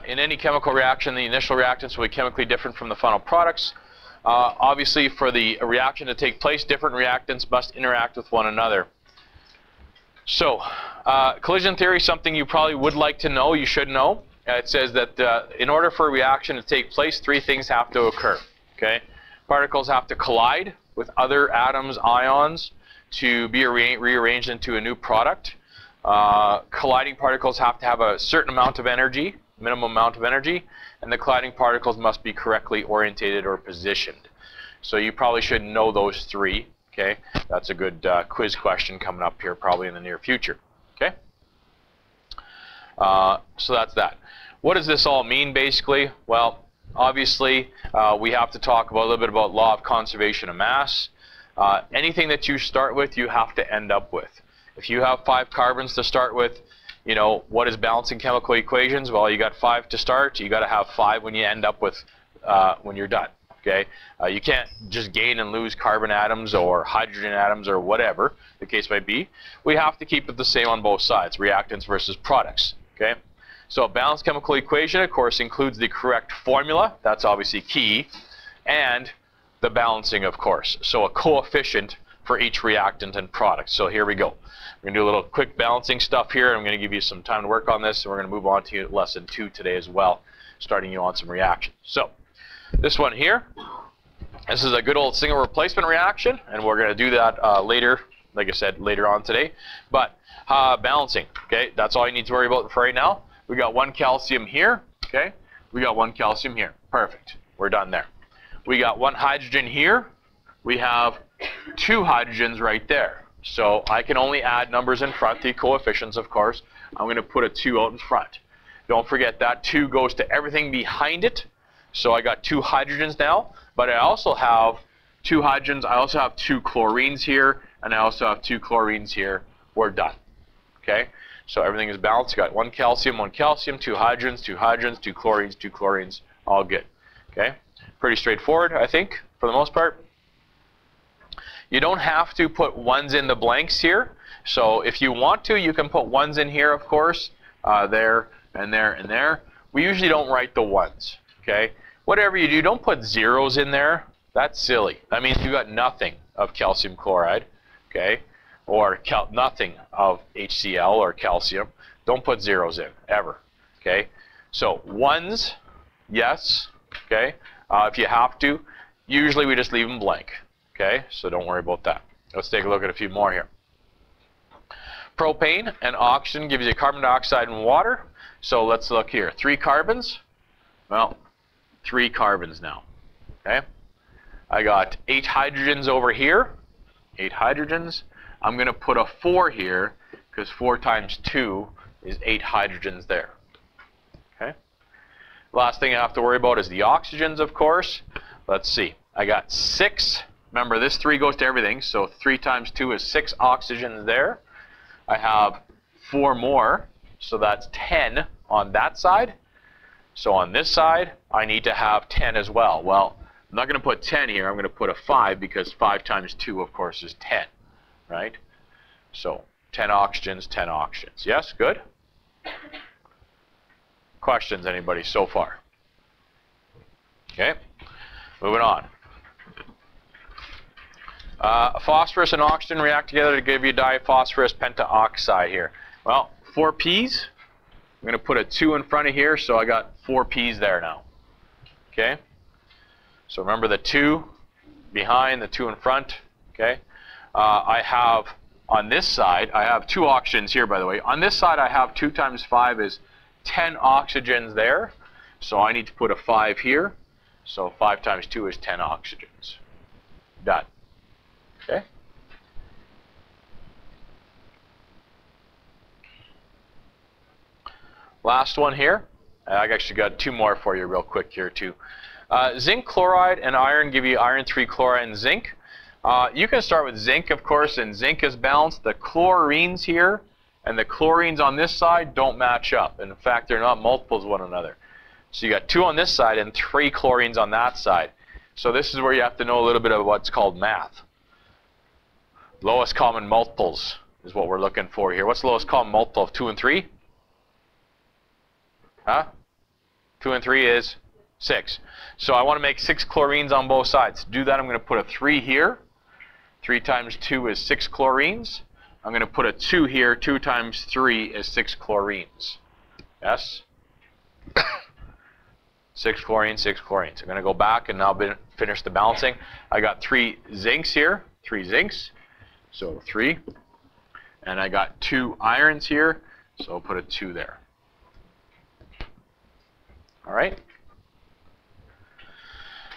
In any chemical reaction, the initial reactants will be chemically different from the final products. Obviously, for the reaction to take place, different reactants must interact with one another. So, collision theory is something you probably would like to know, you should know. It says that in order for a reaction to take place, three things have to occur. Okay? Particles have to collide with other atoms, ions, to be rearranged into a new product. Colliding particles have to have a certain amount of energy, minimum amount of energy, and the colliding particles must be correctly orientated or positioned. So you probably should know those three. Okay, that's a good quiz question coming up here probably in the near future. Okay, so that's that. What does this all mean basically? Well, obviously we have to talk about a little bit about law of conservation of mass. Anything that you start with, you have to end up with. If you have 5 carbons to start with, you know, what is balancing chemical equations? Well, you got 5 to start. You got to have 5 when you end up with, when you're done. Okay, you can't just gain and lose carbon atoms or hydrogen atoms or whatever the case might be. We have to keep it the same on both sides, reactants versus products. Okay, so a balanced chemical equation, of course, includes the correct formula. That's obviously key, and the balancing, of course. So a coefficient for each reactant and product. So here we go. We're going to do a little quick balancing stuff here. I'm going to give you some time to work on this, and we're going to move on to lesson 2 today as well, starting you on some reactions. So this one here, this is a good old single replacement reaction, and we're going to do that later, like I said, later on today. But balancing, okay, that's all you need to worry about for right now. We got 1 calcium here, okay? We got 1 calcium here. Perfect. We're done there. We got 1 hydrogen here. We have 2 hydrogens right there. So I can only add numbers in front, the coefficients, of course. I'm going to put a 2 out in front. Don't forget that 2 goes to everything behind it. So I got 2 hydrogens now, but I also have 2 hydrogens. I also have 2 chlorines here, and I also have 2 chlorines here. We're done. Okay? So everything is balanced. You got 1 calcium, 2 hydrogens, 2 hydrogens, 2 chlorines, 2 chlorines. All good. Okay? Pretty straightforward, I think, for the most part. You don't have to put 1s in the blanks here. So if you want to, you can put 1s in here, of course, there and there and there. We usually don't write the 1s. Okay? Whatever you do, don't put 0s in there. That's silly. That means you got nothing of calcium chloride, okay? Or nothing of HCl or calcium. Don't put 0s in, ever. Okay? So 1s, yes. Okay? If you have to, usually we just leave them blank. Okay? So don't worry about that. Let's take a look at a few more here. Propane and oxygen gives you carbon dioxide and water. So let's look here. 3 carbons. Well, 3 carbons now. Okay? I got 8 hydrogens over here. 8 hydrogens. I'm going to put a 4 here because 4 times 2 is 8 hydrogens there. Okay? Last thing I have to worry about is the oxygens, of course. Let's see. I got 6. Remember, this 3 goes to everything, so 3 times 2 is 6 oxygens there. I have 4 more, so that's 10 on that side. So on this side, I need to have 10 as well. Well, I'm not going to put 10 here. I'm going to put a 5 because 5 times 2, of course, is 10, right? So 10 oxygens, 10 oxygens. Yes, good? Questions, anybody so far? Okay, moving on. Phosphorus and oxygen react together to give you diphosphorus pentaoxide here. Well, 4 P's. I'm going to put a 2 in front of here, so I got 4 P's there now. Okay? So remember the 2 behind, the 2 in front. Okay? I have, on this side, I have 2 oxygens here, by the way. On this side, I have 2 times 5 is 10 oxygens there. So I need to put a 5 here. So 5 times 2 is 10 oxygens. Done. Okay? Last one here. I actually got 2 more for you real quick here too. Zinc chloride and iron give you iron 3 chloride and zinc. You can start with zinc, of course, and zinc is balanced. The chlorines here and the chlorines on this side don't match up. In fact, they're not multiples of one another. So you got 2 on this side and 3 chlorines on that side. So this is where you have to know a little bit of what's called math. Lowest common multiples is what we're looking for here. What's the lowest common multiple of 2 and 3? Huh? 2 and 3 is 6. So I want to make 6 chlorines on both sides. To do that, I'm going to put a 3 here. 3 times 2 is 6 chlorines. I'm going to put a 2 here. 2 times 3 is 6 chlorines. Yes? 6 chlorines, 6 chlorines. I'm going to go back and now finish the balancing. I got 3 zincs here. 3 zincs. So 3. And I got 2 irons here. So I'll put a 2 there. All right?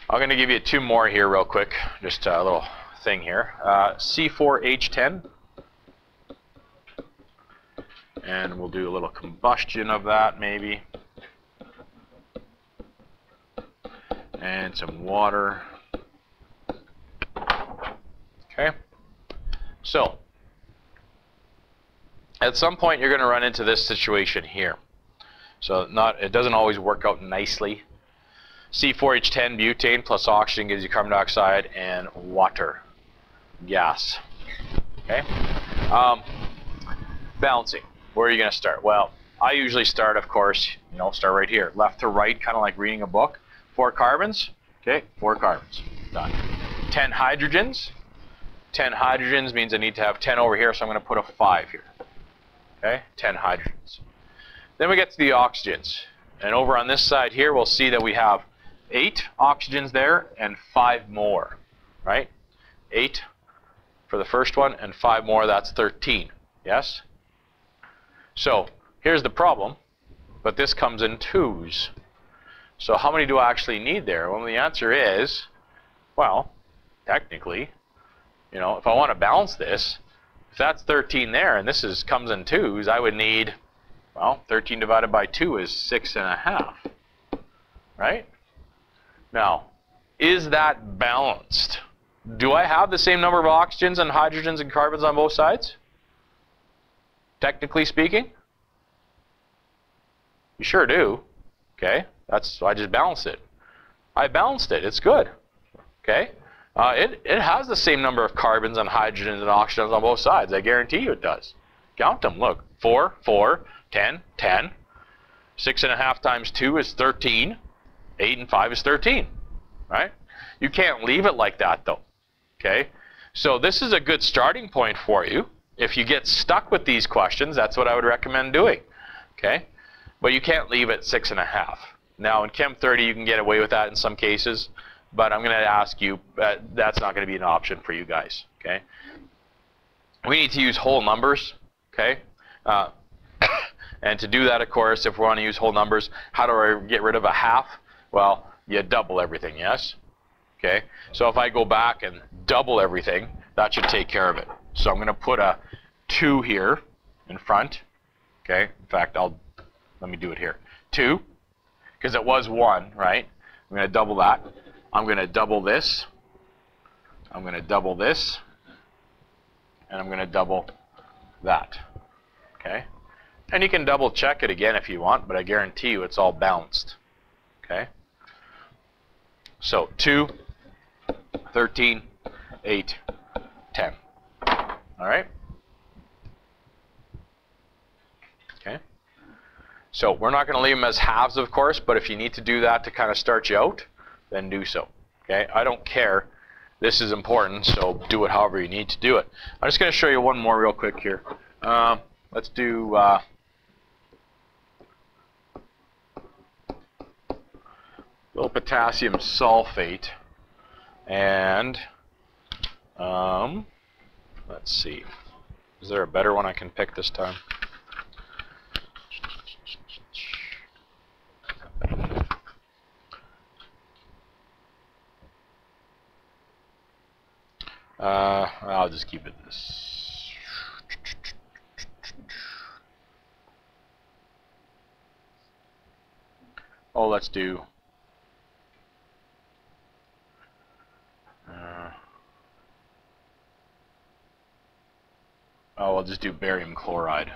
I'm going to give you 2 more here real quick. Just a little thing here. C4H10. And we'll do a little combustion of that maybe. And some water. Okay. So, at some point you're going to run into this situation here. So it doesn't always work out nicely. C4H10 butane plus oxygen gives you carbon dioxide and water gas. Okay. Balancing. Where are you going to start? Well, I usually start, of course, start right here, left to right, kind of like reading a book. 4 carbons. Okay, 4 carbons. Done. 10 hydrogens. 10 hydrogens means I need to have 10 over here, so I'm going to put a 5 here. Okay, 10 hydrogens. Then we get to the oxygens. And over on this side here, we'll see that we have 8 oxygens there and 5 more. Right? 8 for the first one and 5 more, that's 13. Yes? So, here's the problem, but this comes in 2s. So how many do I actually need there? Well, the answer is, well, technically, if I want to balance this, if that's 13 there and this comes in 2s, I would need, well, 13 divided by 2 is 6.5. Right? Now, is that balanced? Do I have the same number of oxygens and hydrogens and carbons on both sides? Technically speaking? You sure do. Okay? So I just balanced it. I balanced it. It's good. Okay? It has the same number of carbons and hydrogens and oxygens on both sides. I guarantee you it does. Count them. Look. 4, 4, 10, 10. 6.5 times 2 is 13. 8 and 5 is 13. Right? You can't leave it like that, though. Okay? So this is a good starting point for you. If you get stuck with these questions, that's what I would recommend doing. Okay? But you can't leave it 6.5. Now in Chem 30 you can get away with that in some cases, but I'm going to ask you that's not going to be an option for you guys. Okay? We need to use whole numbers. Okay? And to do that, of course, if we want to use whole numbers, how do I get rid of a half? Well, you double everything, yes? Okay? So if I go back and double everything, that should take care of it. So I'm going to put a 2 here in front. Okay? In fact, let me do it here. 2, because it was 1, right? I'm going to double that. I'm going to double this. I'm going to double this. And I'm going to double that. Okay? And you can double check it again if you want, but I guarantee you it's all balanced. Okay? So 2, 13, 8, 10. All right? Okay? So we're not going to leave them as halves, of course, but if you need to do that to kind of start you out, then do so. Okay? I don't care. This is important, so do it however you need to do it. I'm just going to show you one more real quick here. Let's do little potassium sulfate, and let's see. Is there a better one I can pick this time? I'll just keep it this. Oh, let's do. I'll just do barium chloride.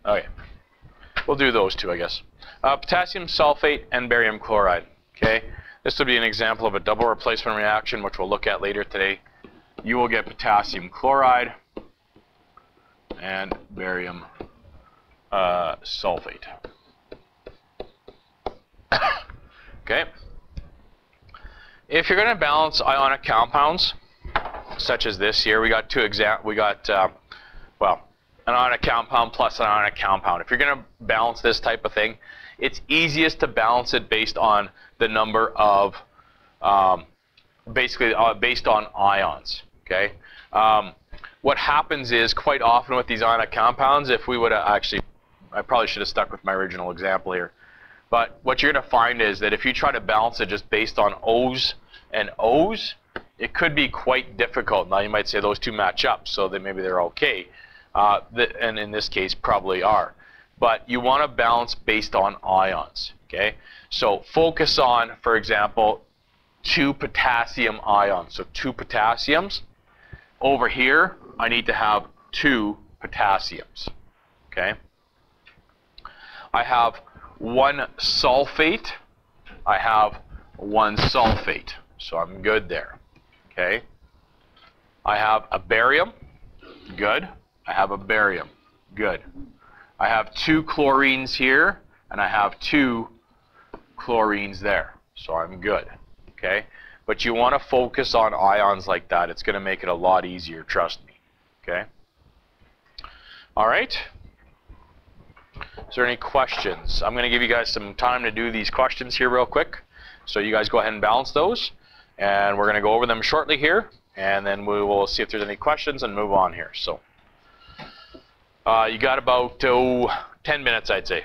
Okay. We'll do those two, I guess. Potassium sulfate and barium chloride. Okay. This would be an example of a double replacement reaction, which we'll look at later today. You will get potassium chloride and barium sulfate. Okay. If you're going to balance ionic compounds, such as this here, we got well, an ionic compound plus an ionic compound. If you're going to balance this type of thing, it's easiest to balance it based on the number of, basically based on ions. Okay. What happens is quite often with these ionic compounds, if we would have actually, I probably should have stuck with my original example here. But what you're going to find is that if you try to balance it just based on O's and O's, it could be quite difficult. Now you might say those two match up, so that maybe they're okay. And in this case, probably are. But you want to balance based on ions. Okay? So focus on, for example, 2 potassium ions. So 2 potassiums. Over here, I need to have 2 potassiums. Okay? I have 1 sulfate, I have 1 sulfate, so I'm good there. Okay. I have a barium, good. I have a barium, good. I have 2 chlorines here, and I have 2 chlorines there, so I'm good. Okay. But you want to focus on ions like that. It's going to make it a lot easier, trust me. Okay. All right. Is there any questions? I'm going to give you guys some time to do these questions here real quick. So you guys go ahead and balance those. And we're going to go over them shortly here. And then we will see if there's any questions and move on here. So you got about 10 minutes, I'd say.